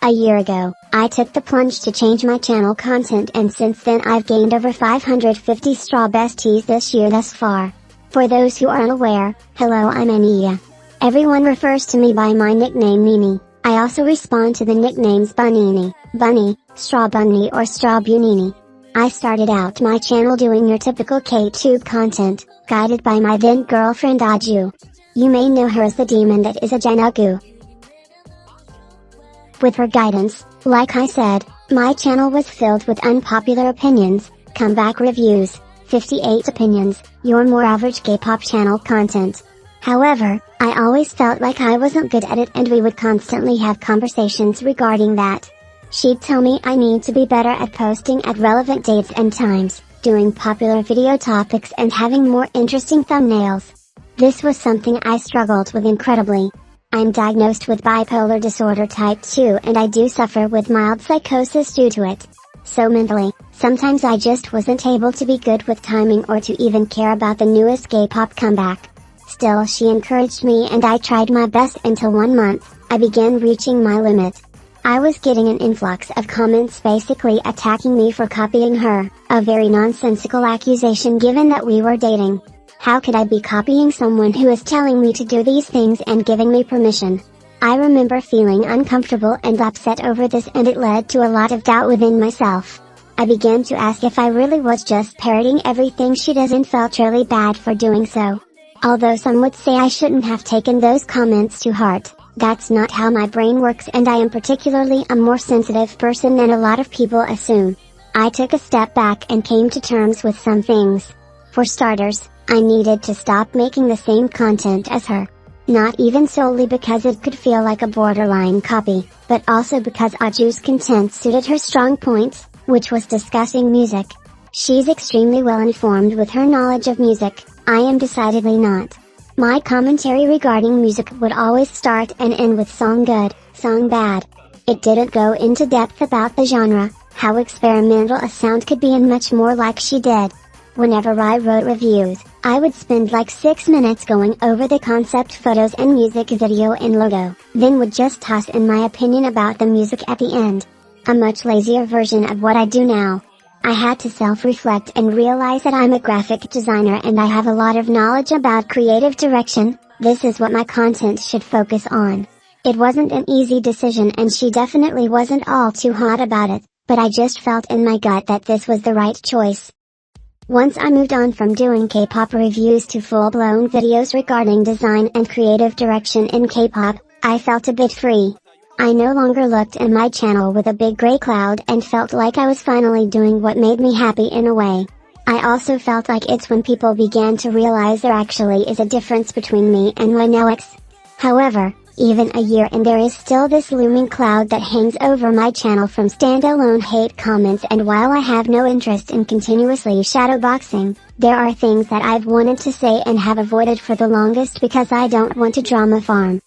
A year ago, I took the plunge to change my channel content, and since then I've gained over 550 straw besties this year thus far. For those who are unaware, hello, I'm Aniya. Everyone refers to me by my nickname Nini. I also respond to the nicknames bunini, bunny, straw bunny or straw bunini. I started out my channel doing your typical K-tube content, guided by my then girlfriend Aju. You may know her as the demon that is ajanugu. With her guidance, like I said, my channel was filled with unpopular opinions, comeback reviews, 58 opinions, your more average K-pop channel content. However, I always felt like I wasn't good at it, and we would constantly have conversations regarding that. She'd tell me I need to be better at posting at relevant dates and times, doing popular video topics and having more interesting thumbnails. This was something I struggled with incredibly. I'm diagnosed with bipolar disorder type 2, and I do suffer with mild psychosis due to it. So mentally, sometimes I just wasn't able to be good with timing or to even care about the newest K-pop comeback. Still, she encouraged me and I tried my best until one month, I began reaching my limit. I was getting an influx of comments basically attacking me for copying her, a very nonsensical accusation given that we were dating. How could I be copying someone who is telling me to do these things and giving me permission? I remember feeling uncomfortable and upset over this, and it led to a lot of doubt within myself. I began to ask if I really was just parroting everything she does, and felt really bad for doing so. Although some would say I shouldn't have taken those comments to heart, that's not how my brain works, and I am particularly a more sensitive person than a lot of people assume. I took a step back and came to terms with some things. For starters, I needed to stop making the same content as her. Not even solely because it could feel like a borderline copy, but also because Aju's content suited her strong points, which was discussing music. She's extremely well informed with her knowledge of music, I am decidedly not. My commentary regarding music would always start and end with song good, song bad. It didn't go into depth about the genre, how experimental a sound could be, and much more like she did. Whenever I wrote reviews, I would spend like 6 minutes going over the concept photos and music video and logo, then would just toss in my opinion about the music at the end. A much lazier version of what I do now. I had to self-reflect and realize that I'm a graphic designer and I have a lot of knowledge about creative direction. This is what my content should focus on. It wasn't an easy decision, and she definitely wasn't all too hot about it, but I just felt in my gut that this was the right choice. Once I moved on from doing K-pop reviews to full-blown videos regarding design and creative direction in K-pop, I felt a bit free. I no longer looked at my channel with a big gray cloud and felt like I was finally doing what made me happy in a way. I also felt like it's when people began to realize there actually is a difference between me and my NINI'S. However, even a year in, there is still this looming cloud that hangs over my channel from standalone hate comments, and while I have no interest in continuously shadowboxing, there are things that I've wanted to say and have avoided for the longest because I don't want to drama farm.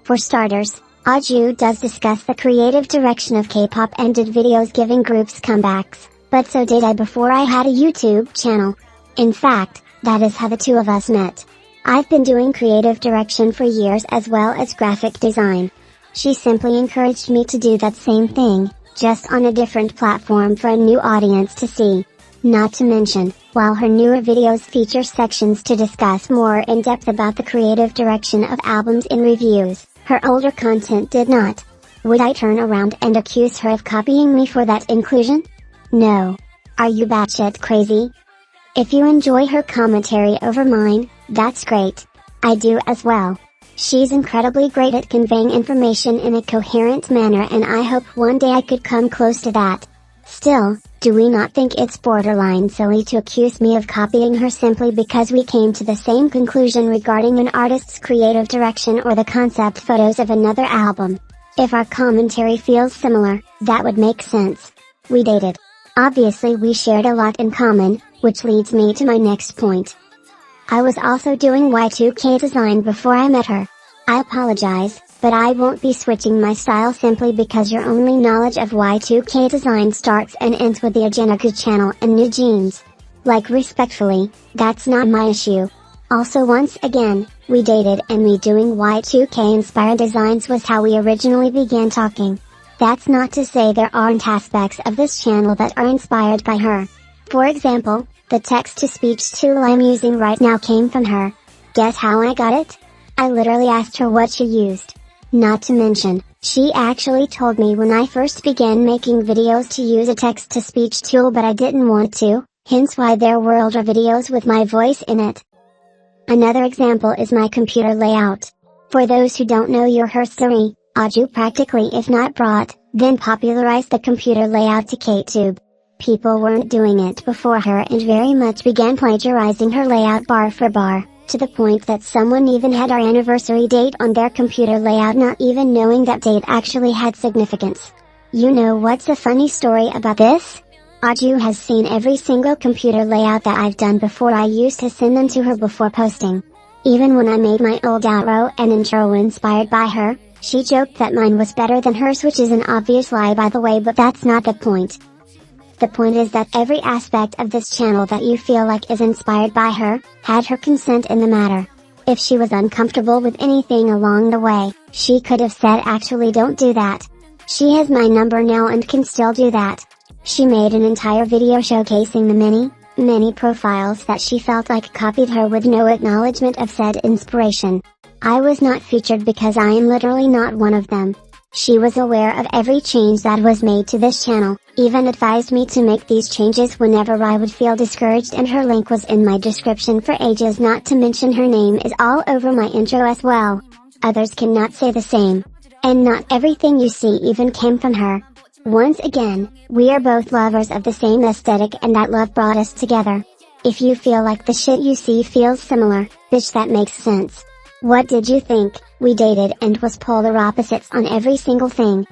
For starters, Aju does discuss the creative direction of K-pop and did videos giving groups comebacks, but so did I before I had a YouTube channel. In fact, that is how the two of us met. I've been doing creative direction for years as well as graphic design. She simply encouraged me to do that same thing, just on a different platform for a new audience to see. Not to mention, while her newer videos feature sections to discuss more in depth about the creative direction of albums in reviews, her older content did not. Would I turn around and accuse her of copying me for that inclusion? No. Are you batshit crazy? If you enjoy her commentary over mine, that's great. I do as well. She's incredibly great at conveying information in a coherent manner, and I hope one day I could come close to that. Still, do we not think it's borderline silly to accuse me of copying her simply because we came to the same conclusion regarding an artist's creative direction or the concept photos of another album? If our commentary feels similar, that would make sense. We dated. Obviously we shared a lot in common, which leads me to my next point. I was also doing Y2K design before I met her. I apologize, but I won't be switching my style simply because your only knowledge of Y2K design starts and ends with the ajanugu channel and new jeans. Like, respectfully, that's not my issue. Also once again, we dated and me doing Y2K inspired designs was how we originally began talking. That's not to say there aren't aspects of this channel that are inspired by her. For example, the text-to-speech tool I'm using right now came from her. Guess how I got it? I literally asked her what she used. Not to mention, she actually told me when I first began making videos to use a text-to-speech tool but I didn't want to, hence why there were older videos with my voice in it. Another example is my computer layout. For those who don't know your history, Aju practically if not brought, then popularized the computer layout to KTube. People weren't doing it before her and very much began plagiarizing her layout bar for bar, to the point that someone even had our anniversary date on their computer layout not even knowing that date actually had significance. You know what's a funny story about this? Aju has seen every single computer layout that I've done before. I used to send them to her before posting. Even when I made my old outro and intro inspired by her, she joked that mine was better than hers, which is an obvious lie by the way, but that's not the point. The point is that every aspect of this channel that you feel like is inspired by her, had her consent in the matter. If she was uncomfortable with anything along the way, she could have said actually don't do that. She has my number now and can still do that. She made an entire video showcasing the many profiles that she felt like copied her with no acknowledgement of said inspiration. I was not featured because I am literally not one of them. She was aware of every change that was made to this channel, even advised me to make these changes whenever I would feel discouraged, and her link was in my description for ages, not to mention her name is all over my intro as well. Others cannot say the same. And not everything you see even came from her. Once again, we are both lovers of the same aesthetic and that love brought us together. If you feel like the shit you see feels similar, bitch, that makes sense. What did you think? We dated and was polar opposites on every single thing.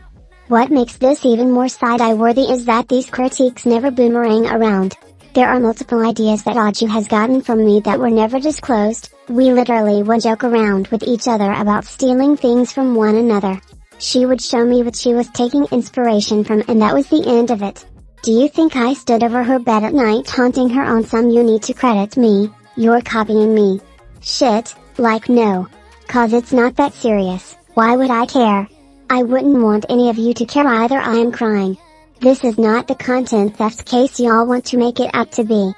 What makes this even more side-eye worthy is that these critiques never boomerang around. There are multiple ideas that Aju has gotten from me that were never disclosed. We literally would joke around with each other about stealing things from one another. She would show me what she was taking inspiration from and that was the end of it. Do you think I stood over her bed at night taunting her on some "you need to credit me, you're copying me" shit? Like no. Cause it's not that serious. Why would I care? I wouldn't want any of you to care either. I am crying. This is not the content theft case y'all want to make it out to be.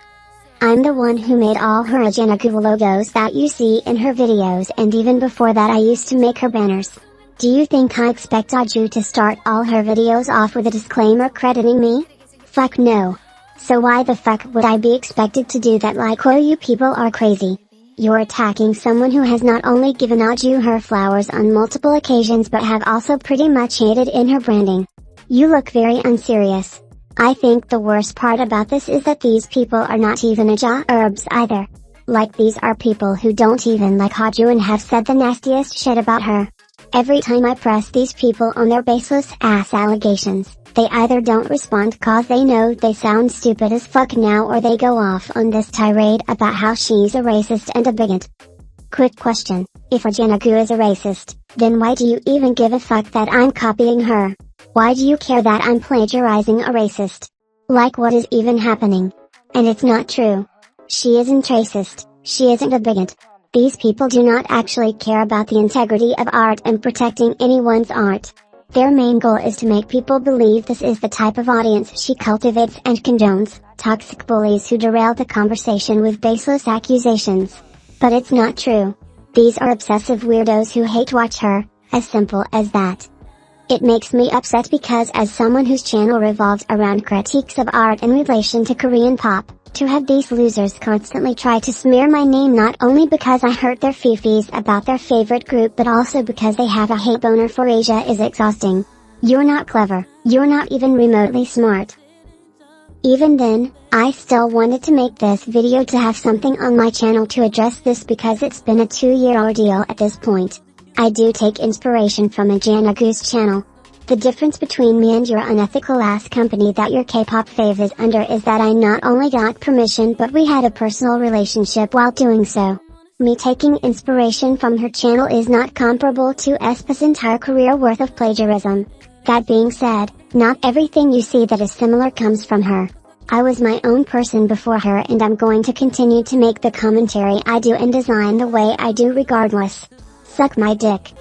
I'm the one who made all her ajanugu logos that you see in her videos, and even before that I used to make her banners. Do you think I expect Aju to start all her videos off with a disclaimer crediting me? Fuck no. So why the fuck would I be expected to do that? Like, oh, you people are crazy. You're attacking someone who has not only given Aju her flowers on multiple occasions but have also pretty much aided in her branding. You look very unserious. I think the worst part about this is that these people are not even ajanugs either. Like, these are people who don't even like Aju and have said the nastiest shit about her. Every time I press these people on their baseless ass allegations, they either don't respond cause they know they sound stupid as fuck now, or they go off on this tirade about how she's a racist and a bigot. Quick question: if ajanugu is a racist, then why do you even give a fuck that I'm copying her? Why do you care that I'm plagiarizing a racist? Like, what is even happening? And it's not true. She isn't racist, she isn't a bigot. These people do not actually care about the integrity of art and protecting anyone's art. Their main goal is to make people believe this is the type of audience she cultivates and condones, toxic bullies who derail the conversation with baseless accusations. But it's not true. These are obsessive weirdos who hate watch her, as simple as that. It makes me upset because as someone whose channel revolves around critiques of art in relation to Korean pop, to have these losers constantly try to smear my name not only because I hurt their fifis about their favorite group but also because they have a hate boner for Asia is exhausting. You're not clever, you're not even remotely smart. Even then, I still wanted to make this video to have something on my channel to address this because it's been a 2-year ordeal at this point. I do take inspiration from ajanugu's channel. The difference between me and your unethical ass company that your K-pop fave is under is that I not only got permission but we had a personal relationship while doing so. Me taking inspiration from her channel is not comparable to aespa's entire career worth of plagiarism. That being said, not everything you see that is similar comes from her. I was my own person before her and I'm going to continue to make the commentary I do and design the way I do regardless. Suck my dick.